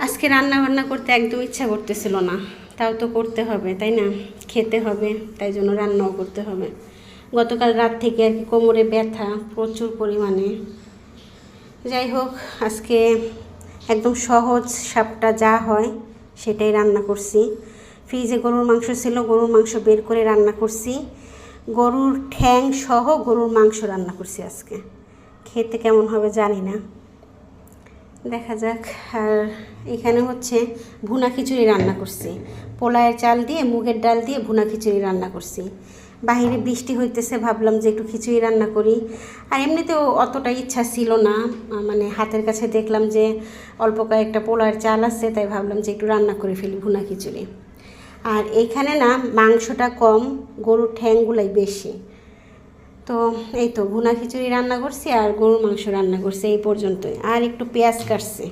আজকে রান্না বান্না করতে একদম ইচ্ছা করতেছিল না, তাও তো করতে হবে তাই না, খেতে হবে, তাই জন্য রান্নাও করতে হবে। গতকাল রাত থেকে আর কি কোমরে ব্যথা প্রচুর পরিমাণে। যাই হোক, আজকে একদম সহজ সাপটা যা হয় সেটাই রান্না করছি। ফ্রিজে গরুর মাংস ছিল, গরুর মাংস বের করে রান্না করছি। গরুর ঠ্যাং সহ গরুর মাংস রান্না করছি আজকে। খেতে কেমন হবে জানি না, দেখা যাক। আর এখানে হচ্ছে ভুনা খিচুড়ি রান্না করছি, পোলায়ের চাল দিয়ে মুগের ডাল দিয়ে ভুনা খিচুড়ি রান্না করছি। বাহিরে বৃষ্টি হইতেছে, ভাবলাম যে একটু খিচুড়ি রান্না করি। আর এমনিতেও অতটা ইচ্ছা ছিল না, মানে হাতের কাছে দেখলাম যে অল্প কয়েকটা পোলায়ের চাল আছে, তাই ভাবলাম যে একটু রান্না করে ফেলি ভুনা খিচুড়ি। আর এইখানে না মাংসটা কম, গরুর ঠ্যাংগুলাই বেশি। তো এই তো ভুনা খিচুড়ি রান্না করছি আর গরুর মাংস রান্না করছি, এই পর্যন্তই। আর একটু পেঁয়াজ কাটছি।